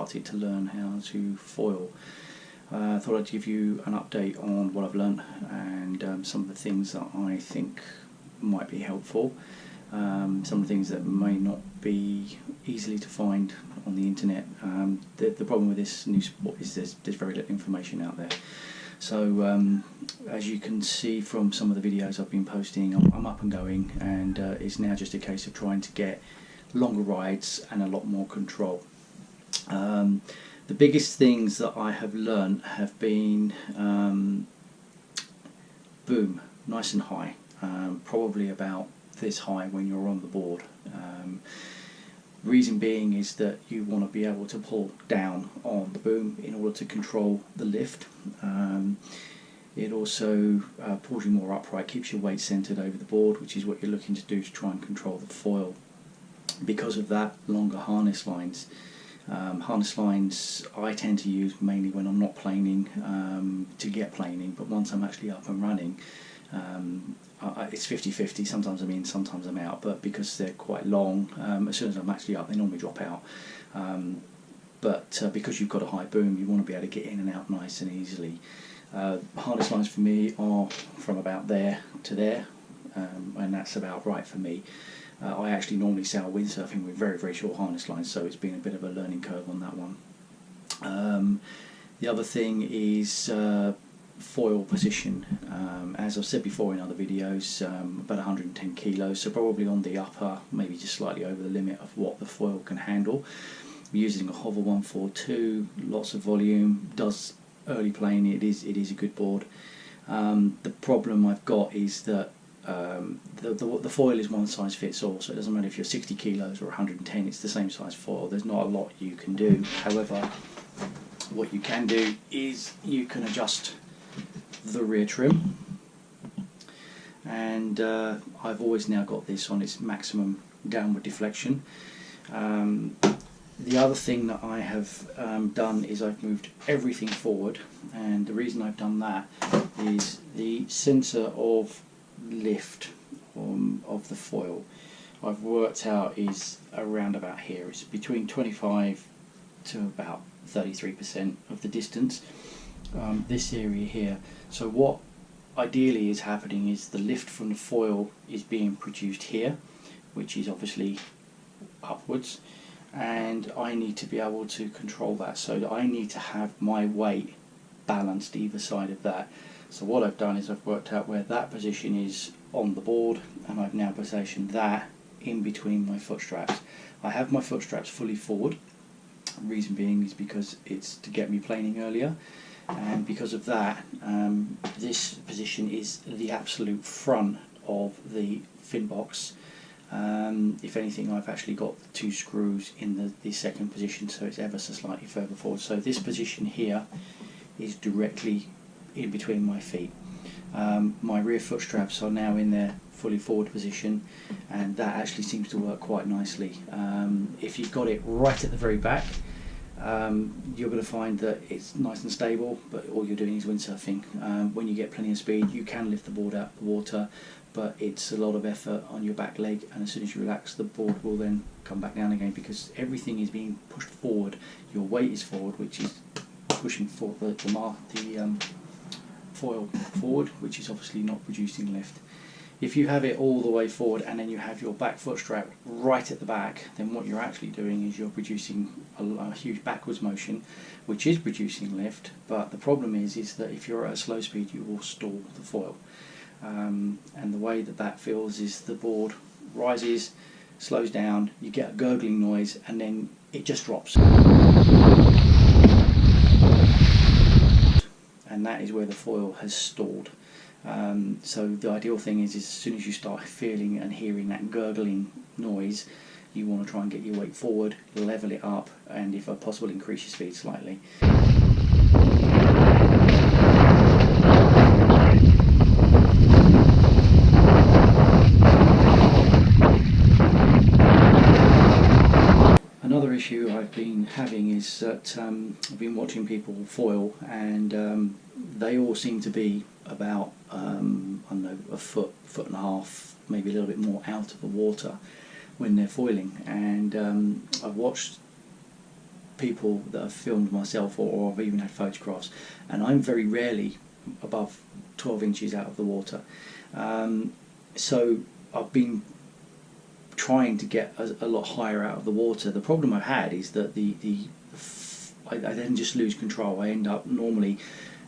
started to learn how to foil. I thought I'd give you an update on what I've learned and some of the things that I think might be helpful. Some of the things that may not be easily to find on the internet. The problem with this new sport is there's very little information out there. So as you can see from some of the videos I've been posting, I'm up and going, and it's now just a case of trying to get longer rides and a lot more control. The biggest things that I have learned have been boom, nice and high, probably about this high when you're on the board. Reason being is that you want to be able to pull down on the boom in order to control the lift. It also pulls you more upright, keeps your weight centered over the board, which is what you're looking to do to try and control the foil. Because of that, longer harness lines. Harness lines I tend to use mainly when I'm not planing, to get planing, but once I'm actually up and running, it's 50-50, sometimes I'm in, sometimes I'm out, but because they're quite long, as soon as I'm actually up they normally drop out. But because you've got a high boom, you want to be able to get in and out nice and easily. Harness lines for me are from about there to there, and that's about right for me. I actually normally sail windsurfing with very short harness lines, so it's been a bit of a learning curve on that one. The other thing is foil position. As I've said before in other videos, about 110 kilos, so probably on the upper, maybe just slightly over the limit of what the foil can handle. We're using a Hover 142, lots of volume, does early playing, it is a good board. The problem I've got is that the foil is one size fits all, so it doesn't matter if you're 60 kilos or 110, it's the same size foil. There's not a lot you can do. However, what you can do is you can adjust the rear trim, and I've always now got this on its maximum downward deflection. The other thing that I have done is I've moved everything forward, and the reason I've done that is the sensor of lift of the foil I've worked out is around about here. It's between 25 to about 33% of the distance, this area here. So what ideally is happening is the lift from the foil is being produced here, which is obviously upwards, and I need to be able to control that, so I need to have my weight balanced either side of that. So what I've done is I've worked out where that position is on the board, and I've now positioned that in between my foot straps. I have my foot straps fully forward. Reason being is because it's to get me planing earlier, and because of that, this position is the absolute front of the fin box. If anything, I've actually got two screws in the second position, so it's ever so slightly further forward. So this position here is directly in between my feet. My rear foot straps are now in their fully forward position, and that actually seems to work quite nicely. If you've got it right at the very back, you're going to find that it's nice and stable, but all you're doing is windsurfing. When you get plenty of speed, you can lift the board out of the water, but it's a lot of effort on your back leg, and as soon as you relax, the board will then come back down again, because everything is being pushed forward. Your weight is forward, which is pushing for the foil forward, which is obviously not producing lift. If you have it all the way forward and then you have your back foot strap right at the back, then what you're actually doing is you're producing a huge backwards motion, which is producing lift, but the problem is that if you're at a slow speed, you will stall the foil. And the way that feels is the board rises, slows down, you get a gurgling noise, and then it just drops. And that is where the foil has stalled. So the ideal thing is as soon as you start feeling and hearing that gurgling noise, you want to try and get your weight forward, level it up, and if possible increase your speed slightly. Another issue I've been having is that I've been watching people foil, and they all seem to be about I don't know, a foot and a half, maybe a little bit more out of the water when they're foiling. And I've watched people that have filmed myself, or I've even had photographs, and I'm very rarely above 12 inches out of the water. So I've been trying to get a lot higher out of the water. The problem I've had is that I then just lose control. I end up normally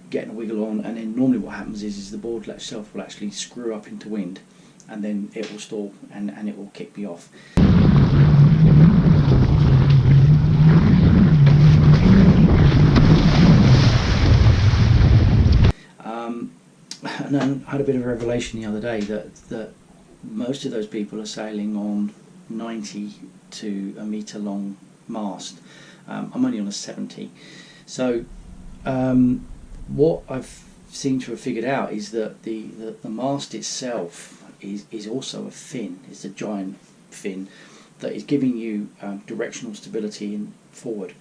getting a wiggle on, and then normally what happens is the board itself will actually screw up into wind, and then it will stall and it will kick me off. And then I had a bit of a revelation the other day that most of those people are sailing on 90 to a metre long mast. I'm only on a 70. So what I've seemed to have figured out is that the mast itself is also a fin. It's a giant fin that is giving you directional stability in forward.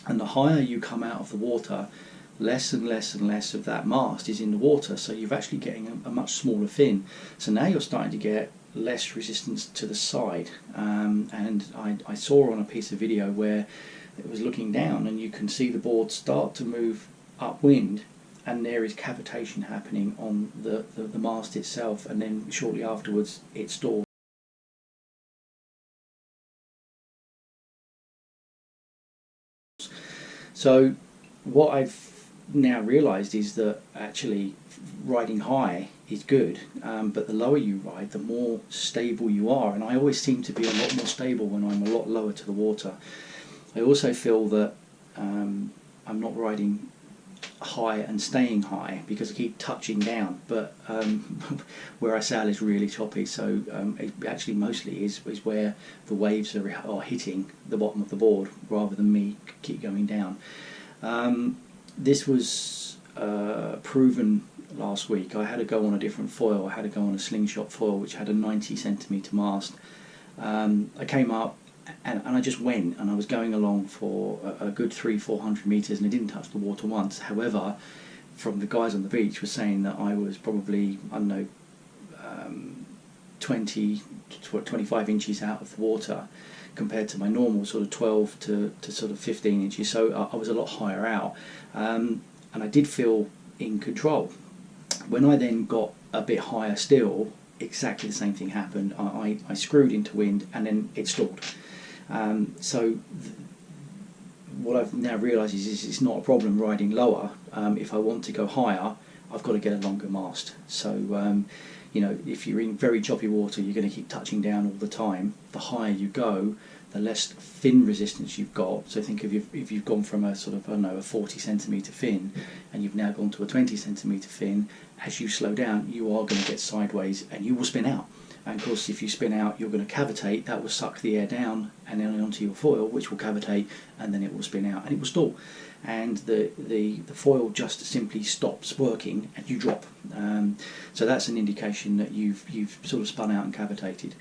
And the higher you come out of the water, less and less and less of that mast is in the water, so you're actually getting a much smaller fin. So now you're starting to get less resistance to the side, and I saw on a piece of video where it was looking down, and you can see the board start to move upwind, and there is cavitation happening on the mast itself, and then shortly afterwards it stalls. So what I've now realised is that actually riding high is good, but the lower you ride, the more stable you are, and I always seem to be a lot more stable when I'm a lot lower to the water. I also feel that I'm not riding high and staying high because I keep touching down, but where I sail is really choppy, so it actually mostly is where the waves are hitting the bottom of the board rather than me keep going down. This was proven last week. I had to go on a different foil. I had to go on a slingshot foil which had a 90 centimetre mast. I came up and I just went, and I was going along for a good 300-400 metres, and I didn't touch the water once. However, from the guys on the beach were saying that I was probably, I don't know, 20 to 25 inches out of the water compared to my normal sort of 12 to sort of 15 inches, so I was a lot higher out, and I did feel in control. When I then got a bit higher still, exactly the same thing happened. I screwed into wind and then it stalled. So what I've now realised is it's not a problem riding lower. If I want to go higher, I've got to get a longer mast. So you know, if you're in very choppy water, you're going to keep touching down all the time. The higher you go, the less fin resistance you've got. So think of if you've gone from a sort of, I don't know, a 40 centimetre fin, and you've now gone to a 20 centimetre fin, as you slow down, you are going to get sideways and you will spin out. And of course, if you spin out, you're going to cavitate. That will suck the air down and then onto your foil, which will cavitate, and then it will spin out and it will stall. And the foil just simply stops working and you drop. So that's an indication that you've sort of spun out and cavitated.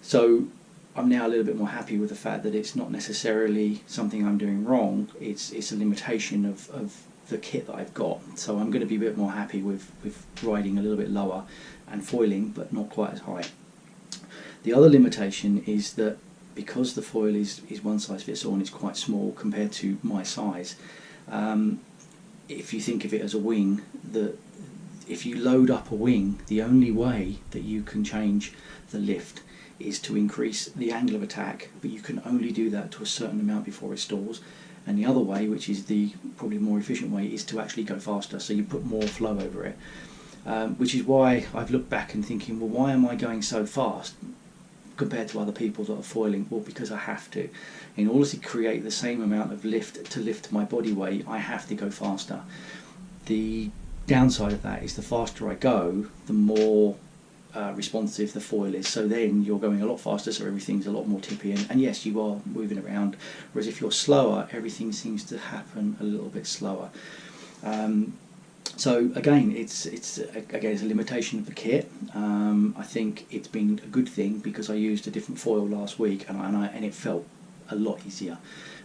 So I'm now a little bit more happy with the fact that it's not necessarily something I'm doing wrong. It's a limitation of the kit that I've got. So I'm going to be a bit more happy with riding a little bit lower and foiling, but not quite as high. The other limitation is that because the foil is one size fits all and it's quite small compared to my size, if you think of it as a wing, if you load up a wing, the only way that you can change the lift is to increase the angle of attack, but you can only do that to a certain amount before it stalls. And the other way, which is the probably more efficient way, is to actually go faster, so you put more flow over it. Which is why I've looked back and thinking, well, why am I going so fast compared to other people that are foiling? Well, because I have to. In order to create the same amount of lift to lift my body weight, I have to go faster. The downside of that is the faster I go, the more responsive the foil is. So then you're going a lot faster, so everything's a lot more tippy, and yes, you are moving around. Whereas if you're slower, everything seems to happen a little bit slower. So again, it's a limitation of the kit. I think it's been a good thing because I used a different foil last week, and it felt a lot easier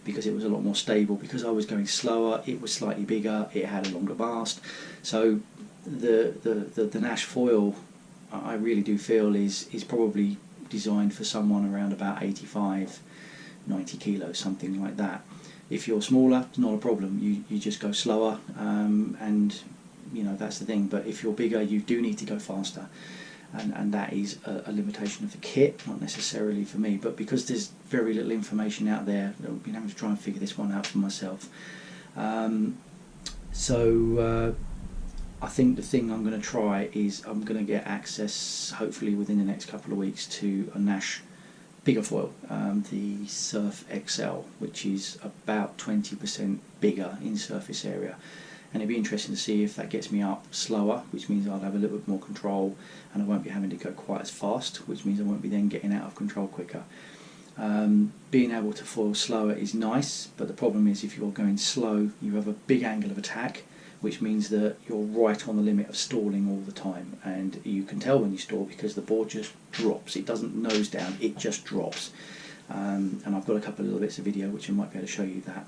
because it was a lot more stable. Because I was going slower, it was slightly bigger, it had a longer mast. So the Naish foil, I really do feel is probably designed for someone around about 85, 90 kilos, something like that. If you're smaller, it's not a problem. You just go slower, and you know, that's the thing. But if you're bigger, you do need to go faster, and that is a limitation of the kit, not necessarily for me. But because there's very little information out there, I've been having to try and figure this one out for myself. I think the thing I'm going to try is I'm going to get access, hopefully within the next couple of weeks, to a Naish bigger foil, the Surf XL, which is about 20% bigger in surface area, and it'd be interesting to see if that gets me up slower, which means I'll have a little bit more control and I won't be having to go quite as fast, which means I won't be then getting out of control quicker. Being able to foil slower is nice, but the problem is if you're going slow, you have a big angle of attack, which means that you're right on the limit of stalling all the time, and you can tell when you stall because the board just drops. It doesn't nose down, it just drops. And I've got a couple of little bits of video which I might be able to show you that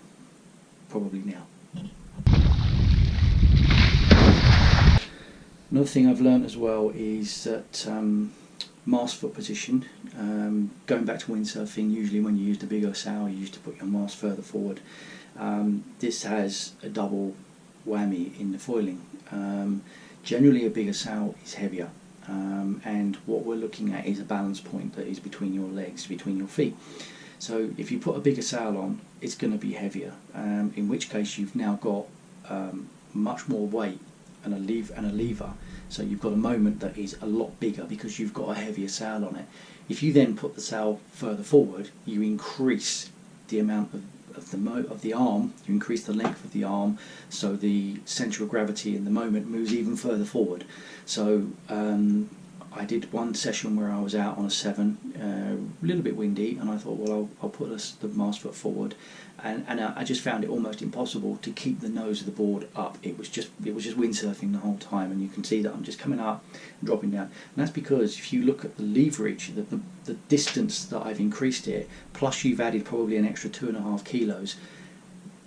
probably now. Another thing I've learnt as well is that mast foot position, going back to windsurfing, usually when you use the bigger sail you used to put your mast further forward. This has a double whammy in the foiling. Generally a bigger sail is heavier, and what we're looking at is a balance point that is between your legs, between your feet. So if you put a bigger sail on, it's going to be heavier, in which case you've now got much more weight and a lever, so you've got a moment that is a lot bigger because you've got a heavier sail on it. If you then put the sail further forward, you increase the amount of the arm, you increase the length of the arm, so the centre of gravity and the moment moves even further forward. So I did one session where I was out on a 7, a little bit windy, and I thought, well, I'll put the mast foot forward, and I just found it almost impossible to keep the nose of the board up. It was just windsurfing the whole time, and you can see that I'm just coming up and dropping down. And that's because if you look at the leverage, the distance that I've increased it, plus you've added probably an extra 2.5 kilos,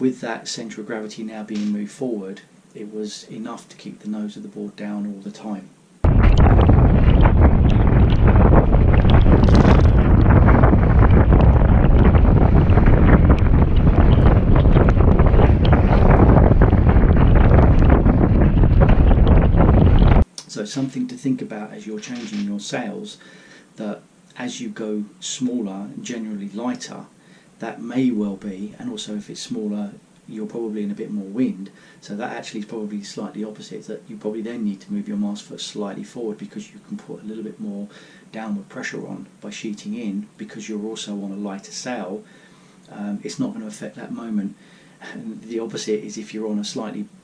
with that centre of gravity now being moved forward, it was enough to keep the nose of the board down all the time. So something to think about as you're changing your sails, that as you go smaller and generally lighter, that may well be, and also if it's smaller you're probably in a bit more wind, so that actually is probably slightly opposite, that you probably then need to move your mast foot slightly forward because you can put a little bit more downward pressure on by sheeting in, because you're also on a lighter sail. It's not going to affect that moment. And the opposite is if you're on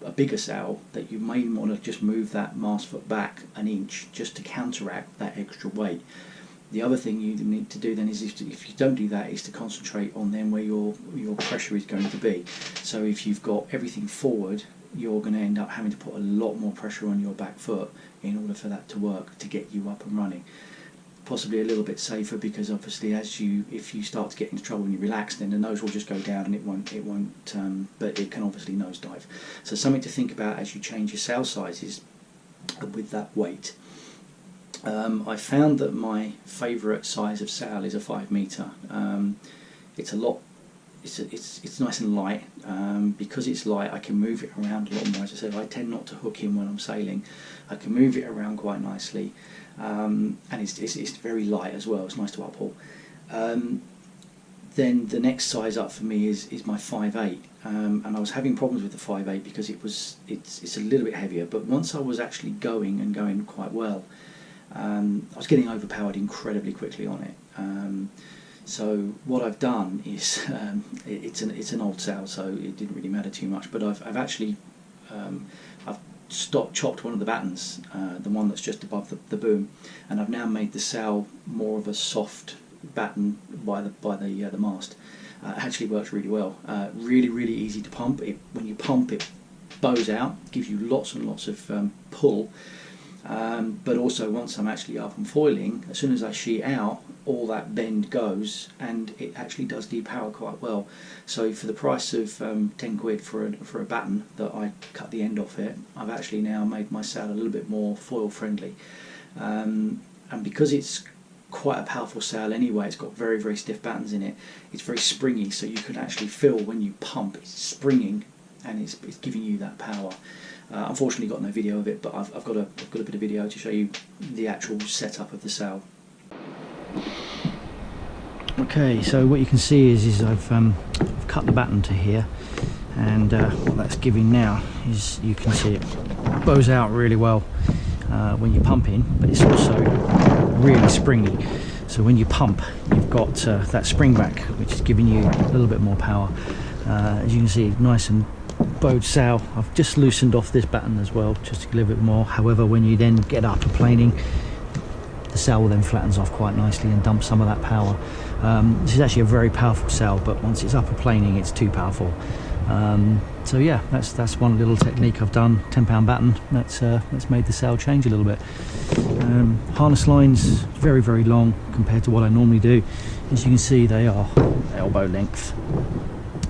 a bigger sail, that you may want to just move that mast foot back an inch just to counteract that extra weight. The other thing you need to do then is, if you don't do that, is to concentrate on then where your pressure is going to be. So if you've got everything forward, you're going to end up having to put a lot more pressure on your back foot in order for that to work, to get you up and running. Possibly a little bit safer, because obviously if you start to get into trouble and you relax, then the nose will just go down and it won't but it can obviously nosedive. So something to think about as you change your sail sizes with that weight. I found that my favourite size of sail is a 5 metre. It's nice and light. Because it's light, I can move it around a lot more. As I said, I tend not to hook in when I'm sailing. I can move it around quite nicely, and it's very light as well. It's nice to uphaul. Then the next size up for me is my 5/8, and I was having problems with the 5/8 because it's a little bit heavier. But once I was actually going quite well, I was getting overpowered incredibly quickly on it. So what I've done is, it's an old sail, so it didn't really matter too much. But I've actually chopped one of the battens, the one that's just above the boom, and I've now made the sail more of a soft batten by the mast. It actually works really well. Really easy to pump. When you pump, it bows out, gives you lots and lots of pull. But also once I'm actually up and foiling, as soon as I sheet out, all that bend goes, and it actually does depower quite well. So for the price of 10 quid for a batten that I cut the end off it, I've actually now made my sail a little bit more foil friendly. And because it's quite a powerful sail anyway. It's got very, very stiff battens in it. It's very springy, so you can actually feel when you pump it's springing and it's giving you that power. Unfortunately got no video of it, but I've got a bit of video to show you the actual setup of the sail. Okay, so what you can see is I've cut the batten to here, and what that's giving now is you can see it bows out really well when you're pumping, but it's also really springy. So when you pump, you've got that spring back, which is giving you a little bit more power. As you can see, nice and bowed sail. I've just loosened off this batten as well, just to give a little bit more. However, when you then get upper planing, the sail then flattens off quite nicely and dumps some of that power. This is actually a very powerful sail, but once it's upper planing, it's too powerful. So yeah, that's one little technique I've done. 10-pound batten. That's made the sail change a little bit. Harness lines very, very long compared to what I normally do. As you can see, they are elbow length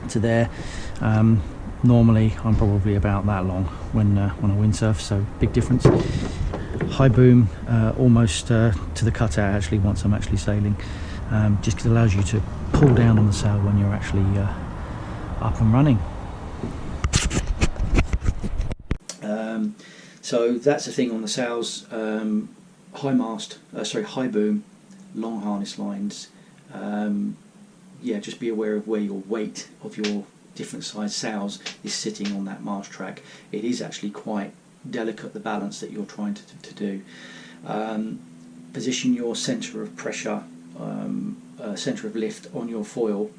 to there. Normally I'm probably about that long when I windsurf, so big difference. High boom, almost to the cutout actually once I'm actually sailing, just because it allows you to pull down on the sail when you're actually up and running. So that's the thing on the sails. High mast, high boom, long harness lines. Yeah, just be aware of where your weight of your different size sails is sitting on that mast track. It is actually quite delicate, the balance that you're trying to do. Position your centre of pressure, centre of lift on your foil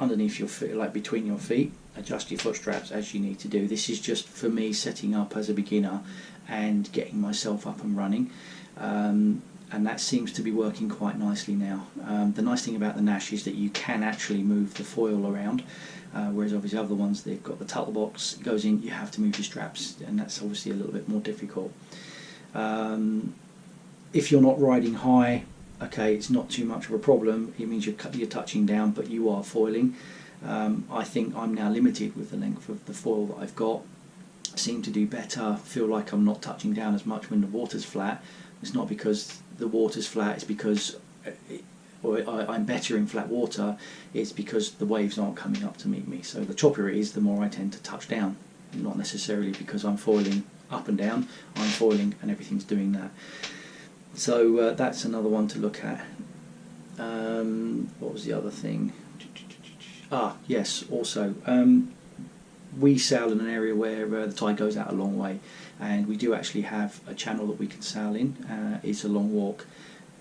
underneath your feet, like between your feet. Adjust your foot straps as you need to do. This is just for me setting up as a beginner and getting myself up and running, and that seems to be working quite nicely now. The nice thing about the Naish is that you can actually move the foil around, whereas obviously other ones, they've got the tuttle box, it goes in, you have to move your straps, and that's obviously a little bit more difficult. If you're not riding high, okay, it's not too much of a problem. It means you're touching down, but you are foiling. I think I'm now limited with the length of the foil that I've got. Seem to do better, feel like I'm not touching down as much when the water's flat. It's not because the water's flat, it's because I'm better in flat water. It's because the waves aren't coming up to meet me. So the choppier it is, the more I tend to touch down. Not necessarily because I'm foiling up and down, I'm foiling and everything's doing that. So that's another one to look at. What was the other thing? Yes, also we sail in an area where the tide goes out a long way, and we do actually have a channel that we can sail in. It's a long walk.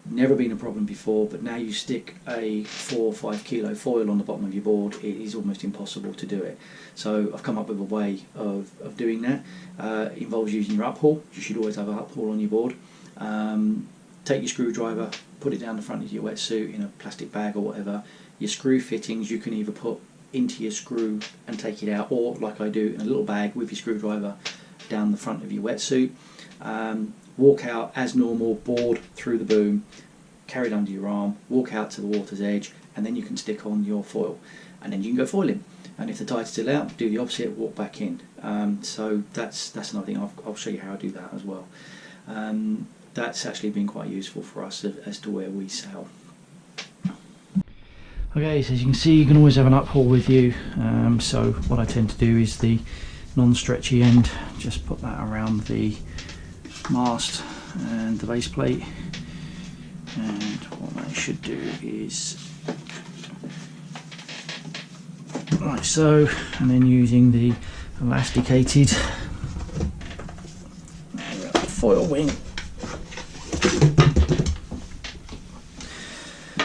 Never been a problem before, but now you stick a 4 or 5 kilo foil on the bottom of your board, it is almost impossible to do it. So I've come up with a way of doing that. It involves using your uphaul. You should always have an uphaul on your board. Take your screwdriver, put it down the front of your wetsuit in a plastic bag or whatever. Your screw fittings you can either put into your screw and take it out, or like I do, in a little bag with your screwdriver down the front of your wetsuit. Walk out as normal, board through the boom, carry it under your arm, walk out to the water's edge, and then you can stick on your foil, and then you can go foiling. And if the tide's still out, do the opposite, walk back in. So that's another thing. I'll show you how I do that as well. That's actually been quite useful for us as to where we sail. Okay, so as you can see, you can always have an uphaul with you. So what I tend to do is the non-stretchy end, just put that around the mast and the base plate, and what I should do is like so, and then using the elasticated foil wing,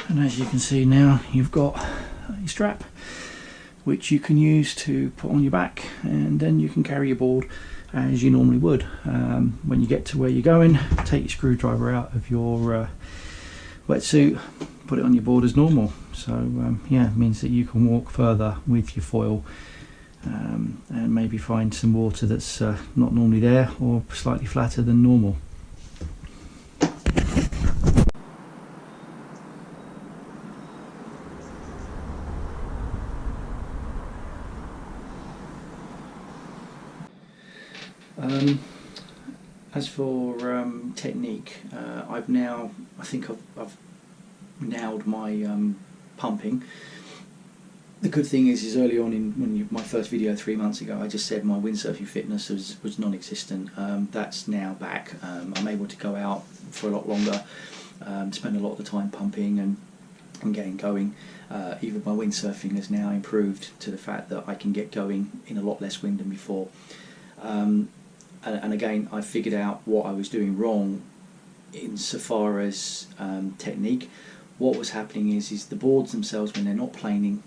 and as you can see now, you've got a strap which you can use to put on your back, and then you can carry your board as you normally would. When you get to where you're going, take your screwdriver out of your wetsuit, put it on your board as normal. So yeah, it means that you can walk further with your foil, and maybe find some water that's not normally there, or slightly flatter than normal. As for technique, I think I've nailed my pumping. The good thing is early on in my first video 3 months ago, I just said my windsurfing fitness was non-existent. That's now back. I'm able to go out for a lot longer, spend a lot of the time pumping and getting going. Even my windsurfing has now improved to the fact that I can get going in a lot less wind than before. And again, I figured out what I was doing wrong insofar as technique. What was happening is the boards themselves, when they're not planing,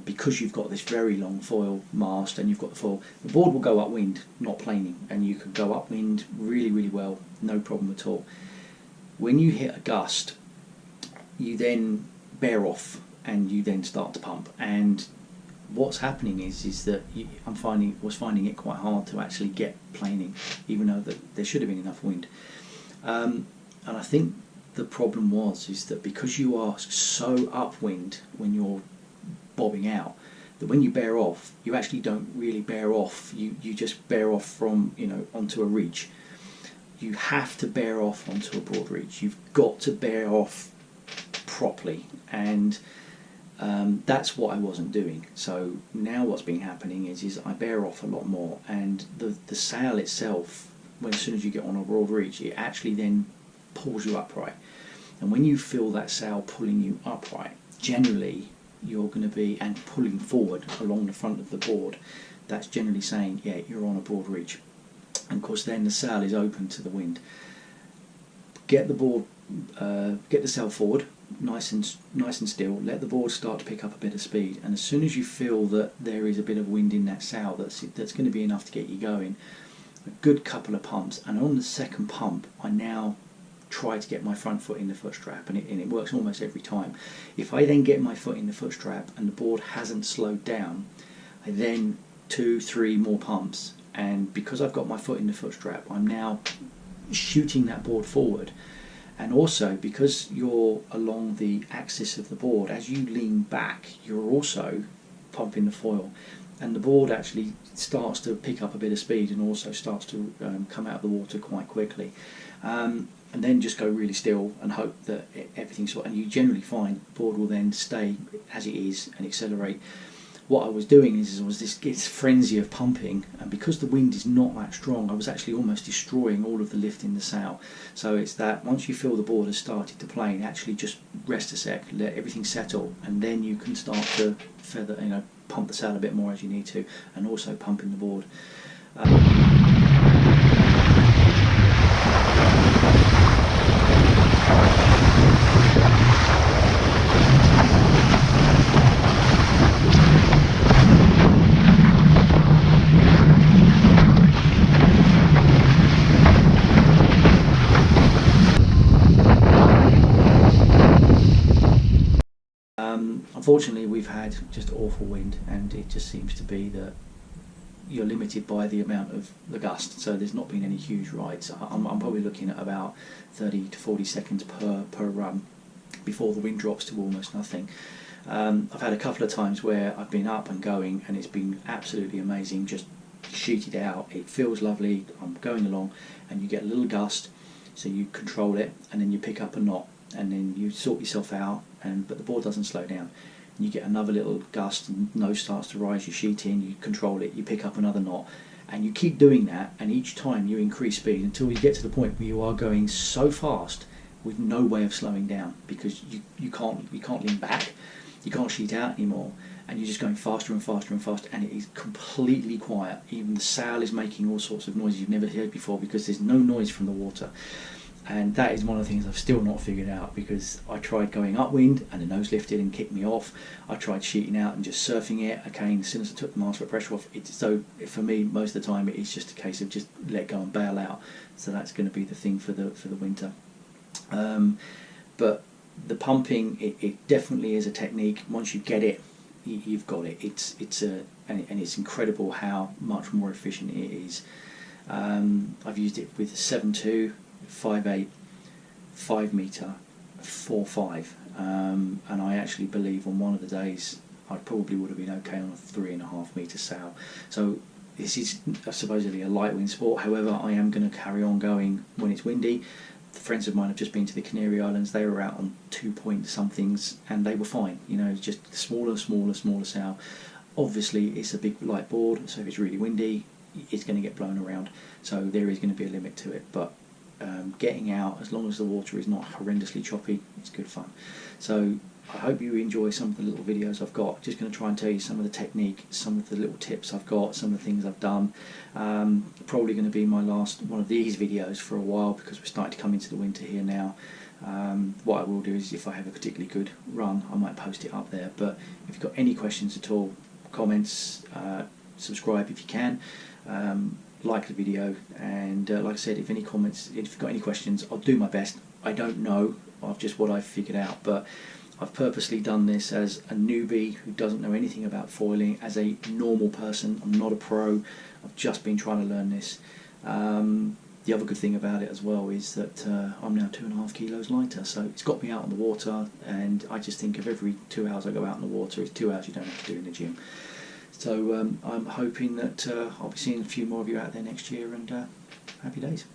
because you've got this very long foil mast and you've got the foil, the board will go upwind, not planing, and you can go upwind really, really well, no problem at all. When you hit a gust, you then bear off and you then start to pump. And what's happening is that was finding it quite hard to actually get planing, even though there should have been enough wind. And I think the problem is that because you are so upwind when you're bobbing out, that when you bear off, you actually don't really bear off. You just bear off from onto a reach. You have to bear off onto a broad reach. You've got to bear off properly, and that's what I wasn't doing. So now what's been happening is I bear off a lot more, and the sail itself, as soon as you get on a broad reach, it actually then pulls you upright. And when you feel that sail pulling you upright, generally you're going to be, and pulling forward along the front of the board, that's generally saying, yeah, you're on a broad reach. And of course then the sail is open to the wind. Get the sail forward, nice and still. Let the board start to pick up a bit of speed, and as soon as you feel that there is a bit of wind in that sail, that's going to be enough to get you going. A good couple of pumps, and on the second pump, I now try to get my front foot in the foot strap, and it works almost every time. If I then get my foot in the foot strap and the board hasn't slowed down, I then 2-3 more pumps, and because I've got my foot in the foot strap, I'm now shooting that board forward. And also, because you're along the axis of the board, as you lean back, you're also pumping the foil, and the board actually starts to pick up a bit of speed and also starts to come out of the water quite quickly. And then just go really still and hope that everything's sorted, and you generally find the board will then stay as it is and accelerate. What I was doing was this frenzy of pumping, and because the wind is not that strong, I was actually almost destroying all of the lift in the sail. So it's that once you feel the board has started to plane, actually just rest a sec, let everything settle, and then you can start to pump the sail a bit more as you need to, and also pumping the board. Unfortunately, we've had just awful wind, and it just seems to be that you're limited by the amount of the gust. So there's not been any huge rides. I'm probably looking at about 30 to 40 seconds per run before the wind drops to almost nothing. I've had a couple of times where I've been up and going, and it's been absolutely amazing. Just sheeted out, it feels lovely. I'm going along, and you get a little gust, so you control it, and then you pick up a knot, and then you sort yourself out, but the board doesn't slow down. And you get another little gust, and nose starts to rise, you sheet in, you control it, you pick up another knot, and you keep doing that, and each time you increase speed until you get to the point where you are going so fast with no way of slowing down, because you can't lean back, you can't sheet out anymore, and you're just going faster and faster and faster, and it is completely quiet. Even the sail is making all sorts of noises you've never heard before, because there's no noise from the water. And that is one of the things I've still not figured out, because I tried going upwind and the nose lifted and kicked me off. I tried sheeting out and just surfing it. Okay, as soon as I took the mast foot pressure off, so for me most of the time it is just a case of just let go and bail out. So that's going to be the thing for the winter. But the pumping, it definitely is a technique. Once you get it, you've got it. And it's incredible how much more efficient it is. I've used it with 7.2, 5.8, 5 metre, 4.5, and I actually believe on one of the days I probably would have been okay on a 3.5 metre sail. So this is supposedly a light wind sport. However, I am going to carry on going when it's windy. Friends of mine have just been to the Canary Islands. They were out on 2 point somethings and they were fine. You know, just smaller sail. Obviously, it's a big light board, so if it's really windy, it's going to get blown around. So there is going to be a limit to it. But getting out, as long as the water is not horrendously choppy, it's good fun. So I hope you enjoy some of the little videos I've got. Just going to try and tell you some of the technique, some of the little tips I've got, some of the things I've done. Probably going to be my last one of these videos for a while, because we're starting to come into the winter here now. What I will do is, if I have a particularly good run, I might post it up there. But if you've got any questions at all, comments, subscribe if you can, like the video, and like I said, if any comments, if you've got any questions, I'll do my best. I don't know of just what I've figured out, but I've purposely done this as a newbie who doesn't know anything about foiling, as a normal person. I'm not a pro, I've just been trying to learn this. The other good thing about it as well is that I'm now 2.5 kilos lighter, so it's got me out on the water, and I just think of every 2 hours I go out on the water, it's 2 hours you don't have to do in the gym. So I'm hoping that I'll be seeing a few more of you out there next year, and happy days.